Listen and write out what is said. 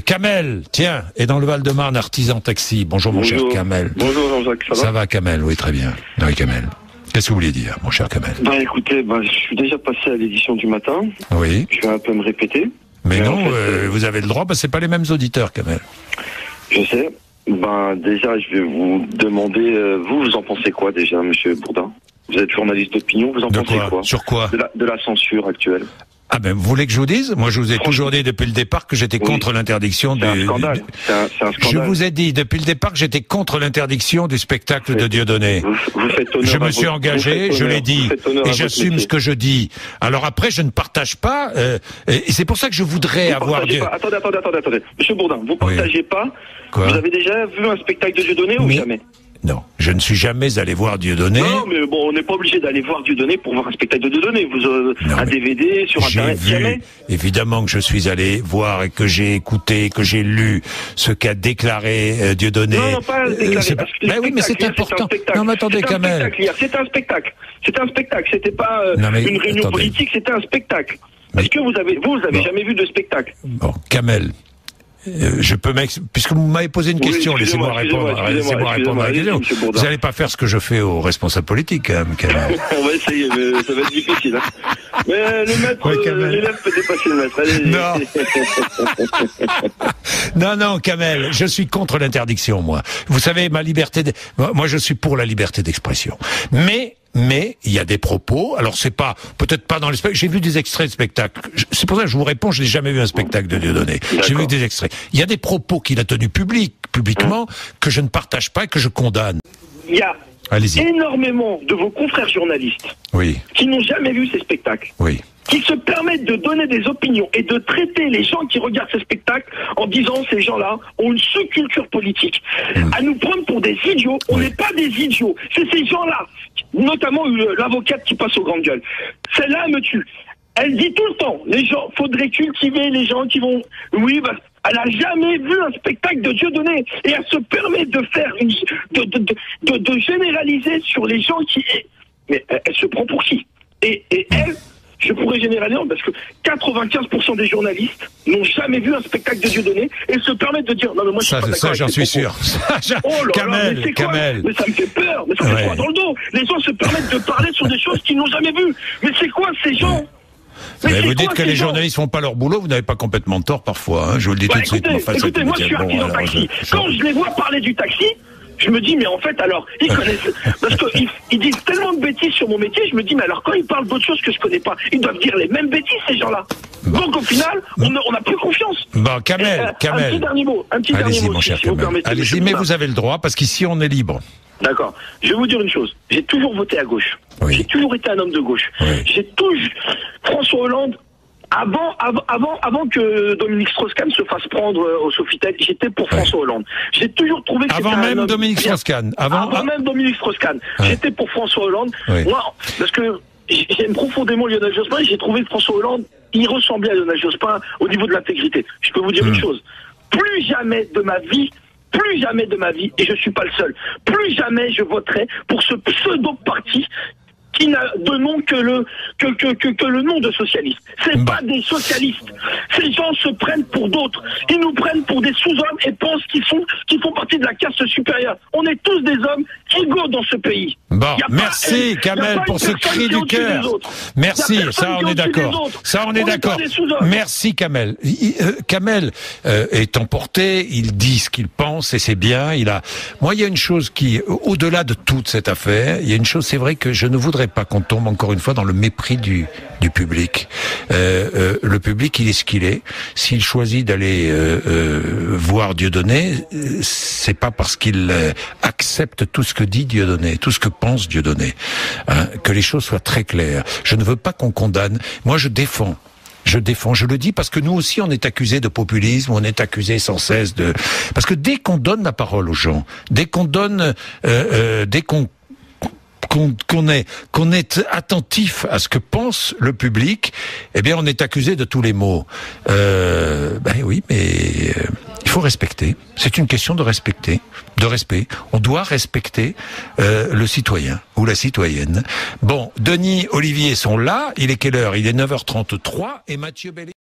Kamel, tiens, est dans le Val-de-Marne, artisan taxi. Bonjour mon cher Kamel. Bonjour Jean-Jacques, ça va Kamel, oui très bien. Oui Kamel. Qu'est-ce que vous vouliez dire, mon cher Kamel? Écoutez, je suis déjà passé à l'édition du matin. Oui. Je vais un peu me répéter. Mais non, en fait, vous avez le droit, c'est pas les mêmes auditeurs, Kamel. Je sais. Déjà, je vais vous demander, vous en pensez quoi déjà, monsieur Bourdin? Vous êtes journaliste d'opinion, vous en pensez quoi? Sur quoi? De la censure actuelle. Ah vous voulez que je vous dise? Moi, je vous ai toujours dit depuis le départ que j'étais contre l'interdiction C'est un scandale. C'est un scandale. Je vous ai dit depuis le départ que j'étais contre l'interdiction du spectacle de Dieudonné. Vous faites honneur je me suis engagé, je l'ai dit, et j'assume ce que je dis. Alors après, je ne partage pas, et c'est pour ça que je voudrais avoir... Attendez. Monsieur Bourdin, vous partagez pas? Quoi? Vous avez déjà vu un spectacle de Dieudonné ou jamais? Non, je ne suis jamais allé voir Dieudonné. Non, mais bon, on n'est pas obligé d'aller voir Dieudonné pour voir un spectacle de Dieudonné. Un DVD sur Internet, jamais. Évidemment que je suis allé voir et que j'ai écouté, que j'ai lu ce qu'a déclaré Dieudonné. Non, pas déclaré. Oui, mais c'est important. Non, mais attendez, Kamel. C'est un spectacle. C'était pas une réunion politique, c'était un spectacle. Est-ce que vous avez jamais vu de spectacle? Bon, Kamel. Je peux puisque vous m'avez posé une question, laissez-moi répondre à la question. Vous n'allez pas faire ce que je fais aux responsables politiques, quand même, Kamel. On va essayer, mais ça va être difficile. Hein. Mais le maître, l'élève peut dépasser le maître. Allez. Non, Kamel, je suis contre l'interdiction, moi. Vous savez, moi, je suis pour la liberté d'expression. Mais il y a des propos, alors c'est peut-être pas dans les spectacles, j'ai vu des extraits de spectacles, c'est pour ça que je vous réponds, je n'ai jamais vu un spectacle de Dieudonné, j'ai vu des extraits. Il y a des propos qu'il a tenus publiquement, que je ne partage pas et que je condamne. Il y a énormément de vos confrères journalistes qui n'ont jamais vu ces spectacles. Oui. Qui se permettent de donner des opinions et de traiter les gens qui regardent ces spectacles en disant ces gens-là ont une sous-culture politique, à nous prendre pour des idiots. On n'est pas des idiots, c'est ces gens-là, notamment l'avocate qui passe aux grandes gueules. Celle-là me tue. Elle dit tout le temps, les gens, faudrait cultiver les gens qui vont... elle a jamais vu un spectacle de Dieudonné et elle se permet de faire de généraliser sur les gens qui... Mais elle se prend pour qui? Et elle... Je pourrais généraliser parce que 95% des journalistes n'ont jamais vu un spectacle de Dieudonné et se permettent de dire non mais moi je suis pas d'accord. Ça j'en suis sûr. Kamel. Mais ça me fait peur, mais ça me fait froid dans le dos. Les gens se permettent de parler sur des choses qu'ils n'ont jamais vues. Mais c'est quoi ces gens? Mais vous dites que les journalistes font pas leur boulot, vous n'avez pas complètement tort parfois, hein, je vous le dis tout de suite. Écoutez, moi je suis artisan taxi. Quand je les vois parler du taxi, je me dis, mais en fait, alors, ils connaissent, parce qu'ils disent tellement de bêtises sur mon métier, je me dis, mais alors quand ils parlent d'autres choses que je connais pas, ils doivent dire les mêmes bêtises, ces gens-là. Donc au final, on n'a plus confiance. Bon, Kamel. Un petit dernier mot, allez-y, mon cher Kamel. Allez-y, mais vous avez le droit, parce qu'ici, on est libre. D'accord. Je vais vous dire une chose. J'ai toujours voté à gauche. J'ai toujours été un homme de gauche. J'ai toujours... François Hollande, avant que Dominique Strauss-Kahn se fasse prendre au Sofitel, j'étais pour François Hollande. J'ai toujours trouvé que avant même Dominique Strauss-Kahn. Avant même Dominique Strauss-Kahn. J'étais pour François Hollande. Moi, parce que j'aime profondément Lionel Jospin et j'ai trouvé que François Hollande, il ressemblait à Lionel Jospin au niveau de l'intégrité. Je peux vous dire une chose. Plus jamais de ma vie, et je suis pas le seul, plus jamais je voterai pour ce pseudo-parti qui n'a de nom que le nom de socialiste. C'est pas des socialistes. Ces gens se prennent pour d'autres. Ils nous prennent pour des sous-hommes et pensent qu'ils font partie de la caste supérieure. On est tous des hommes égaux dans ce pays. Bon, merci Kamel pour ce cri du cœur. Merci, ça on est d'accord. Ça on est d'accord. Merci Kamel. Kamel est emporté, il dit ce qu'il pense et c'est bien. Moi il y a une chose qui, au-delà de toute cette affaire, il y a une chose, c'est vrai que je ne voudrais pas qu'on tombe encore une fois dans le mépris du public. Le public, il est ce qu'il est. S'il choisit d'aller voir Dieudonné, c'est pas parce qu'il accepte tout ce que dit Dieudonné, tout ce que pense Dieudonné. Hein, que les choses soient très claires. Je ne veux pas qu'on condamne. Moi, je défends, je le dis parce que nous aussi on est accusés de populisme, on est accusés sans cesse parce que dès qu'on donne la parole aux gens, dès qu'on est attentif à ce que pense le public, eh bien on est accusé de tous les maux. Oui, mais il faut respecter. C'est une question de respect. On doit respecter le citoyen ou la citoyenne. Bon, Denis, Olivier sont là. Il est quelle heure? Il est 9h33 et Mathieu Bellé.